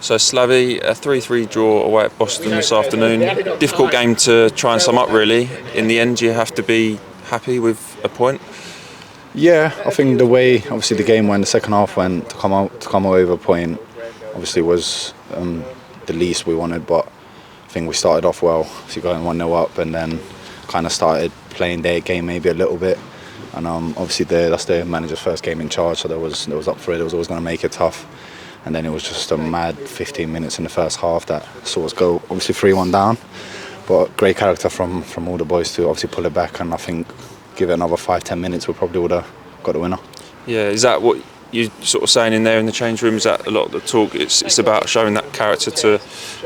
So Slavi, a 3-3 draw away at Boston this afternoon. Difficult game to try and sum up really. In the end you have to be happy with a point. Yeah, I think the way obviously the game went, the second half went, to come away with a point obviously was the least we wanted, but I think we started off well, obviously going 1-0 up and then kind of started playing their game maybe a little bit. And obviously that's the manager's first game in charge, so there was up for it. It was always going to make it tough. And then it was just a mad 15 minutes in the first half that saw us go obviously 3-1 down. But great character from all the boys to obviously pull it back, and I think give it another 5-10 minutes we probably would have got the winner. Yeah, is that what you're sort of saying in there in the change room? Is that a lot of the talk? It's about showing that character to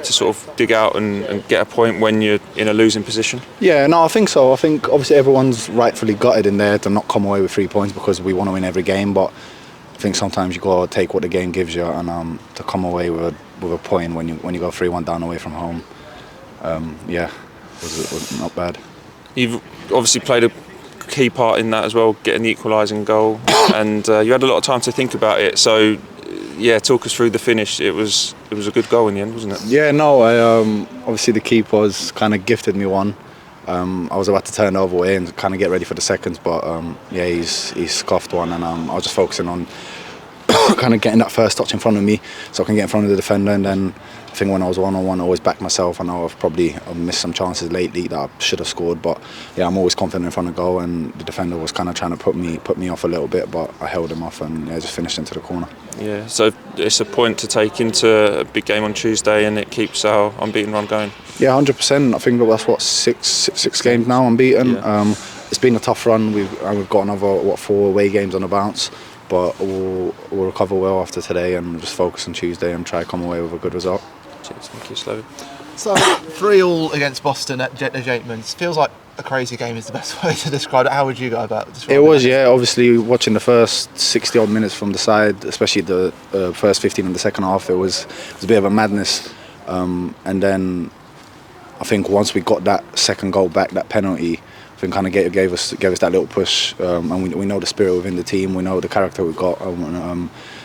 sort of dig out and get a point when you're in a losing position? Yeah, no, I think so. I think obviously everyone's rightfully gutted in there to not come away with 3 points because we want to win every game, but I think sometimes you got to take what the game gives you, and to come away with a point when you go 3-1 down away from home, was not bad. You've obviously played a key part in that as well, getting the equalising goal, and you had a lot of time to think about it. So, yeah, talk us through the finish. It was a good goal in the end, wasn't it? Yeah, no. Obviously the keeper's kind of gifted me one. I was about to turn the other way and kind of get ready for the seconds, but he's scuffed one, and I was just focusing on kind of getting that first touch in front of me so I can get in front of the defender. And then I think when I was 1-on-1, I always back myself. I know I've missed some chances lately that I should have scored, but yeah, I'm always confident in front of goal, and the defender was kind of trying to put me off a little bit, but I held him off and just finished into the corner. Yeah, so it's a point to take into a big game on Tuesday, and it keeps our unbeaten run going. Yeah, 100%. I think that's what six games now unbeaten. Yeah. It's been a tough run. We've got another 4 away games on the bounce, but we'll recover well after today and just focus on Tuesday and try to come away with a good result. Cheers, thank you, Slavi. So 3-3 against Boston at Jatemans feels like a crazy game is the best way to describe it. How would you go about describing it? It was, yeah. Obviously, watching the first 60 odd minutes from the side, especially the first 15 in the second half, it was a bit of a madness. And then I think once we got that second goal back, that penalty, I think kind of gave us that little push. And we know the spirit within the team. We know the character we've got.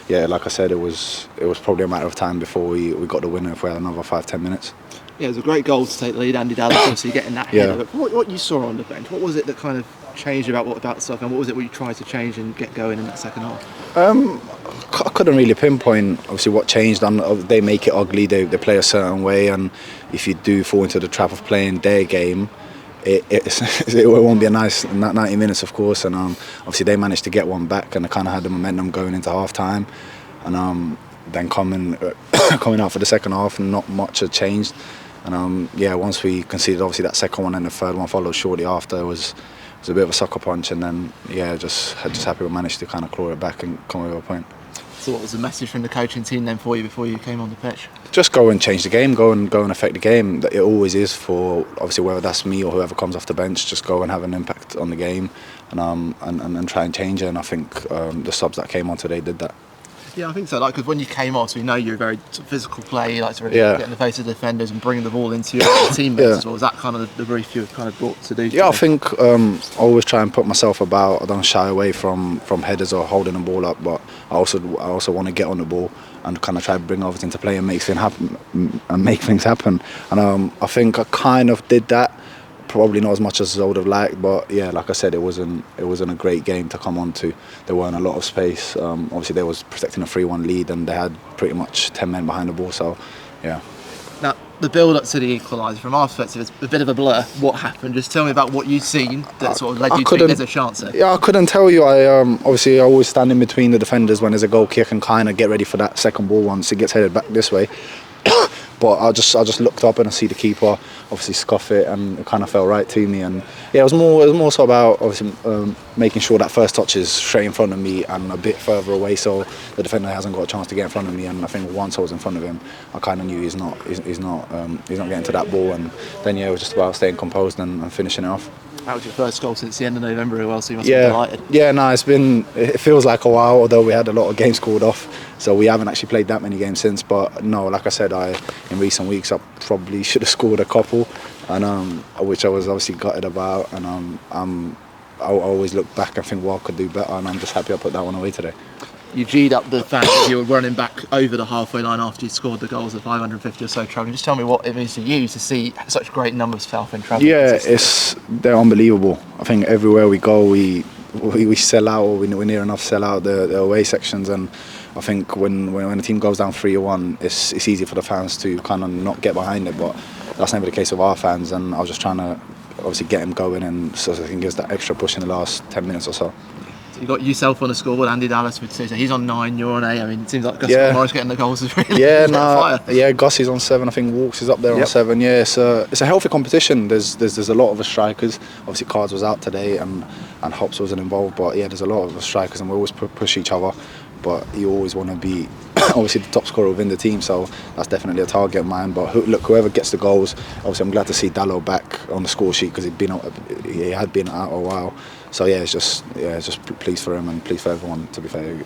Yeah, like I said, it was probably a matter of time before we got the winner if we had another 5-10 minutes. Yeah, it was a great goal to take the lead, Andy Dallas, obviously getting that header. But what you saw on the bench, what was it that kind of changed about Southend? What was it you tried to change and get going in that second half? I couldn't really pinpoint obviously what changed. They make it ugly, they play a certain way, and if you do fall into the trap of playing their game, it won't be a nice 90 minutes, of course. And obviously they managed to get one back, and they kind of had the momentum going into half time, and then coming out for the second half, and not much had changed. And once we conceded obviously that second one and the third one followed shortly after, it was a bit of a sucker punch, and then just happy we managed to kind of claw it back and come away with a point. So what was the message from the coaching team then for you before you came on the pitch? Just go and change the game, go and affect the game. It always is for obviously whether that's me or whoever comes off the bench. Just go and have an impact on the game, and try and change it. And I think the subs that came on today did that. Yeah, I think so. Because when you came on, so we know you're a very physical player. You like to really get in the face of the defenders and bring the ball into your teammates as well. Was that kind of the brief you were kind of brought to do? Yeah, I think I always try and put myself about. I don't shy away from headers or holding the ball up, but I also want to get on the ball and kind of try to bring others into play and make things happen. And I think I kind of did that. Probably not as much as I would have liked, but yeah, like I said, it wasn't a great game to come on to. There weren't a lot of space. Obviously, they was protecting a 3-1 lead, and they had pretty much 10 men behind the ball. So, yeah. Now, the build-up to the equaliser, from our perspective, is a bit of a blur. What happened? Just tell me about what you've seen that sort of led you to think there's a chance there. Yeah, I couldn't tell you. I always stand in between the defenders when there's a goal kick and kind of get ready for that second ball once it gets headed back this way. But I just looked up and I see the keeper obviously scuff it, and it kind of fell right to me. And yeah, it was more so about obviously making sure that first touch is straight in front of me and a bit further away, so the defender hasn't got a chance to get in front of me. And I think once I was in front of him, I kind of knew he's not getting to that ball. And then it was just about staying composed and finishing it off. That was your first goal since the end of November as well, so you must be delighted. Yeah, no, it feels like a while, although we had a lot of games called off, so we haven't actually played that many games since. But no, like I said, in recent weeks I probably should have scored a couple, and which I was obviously gutted about. And I always look back and think, well, I could do better, and I'm just happy I put that one away today. you G'd up the fans as you were running back over the halfway line after you scored the goals, the 550 or so travelling. Just tell me what it means to you to see such great numbers of Southend travelling. Yeah, they're unbelievable. I think everywhere we go, we sell out, or we're near enough sell out the away sections, and I think when the team goes down 3-1, it's easy for the fans to kind of not get behind it, but that's never the case with our fans, and I was just trying to obviously get him going, and so I think gives that extra push in the last 10 minutes or so. So you got yourself on the scoreboard, Andy Dallas with 2, so he's on 9, you're on 8. I mean, it seems like Gus Morris getting the goals is really fire. Yeah, Gus is on 7. I think Walks is up there on 7. Yeah, it's a healthy competition. There's a lot of us strikers. Obviously, Cards was out today, and Hops wasn't involved. But yeah, there's a lot of us strikers, and we always push each other. But you always want to be obviously the top scorer within the team, so that's definitely a target of mine. But look, whoever gets the goals, obviously I'm glad to see Dallo back on the score sheet because he had been out a while. So yeah, it's just pleased for him and pleased for everyone. To be fair.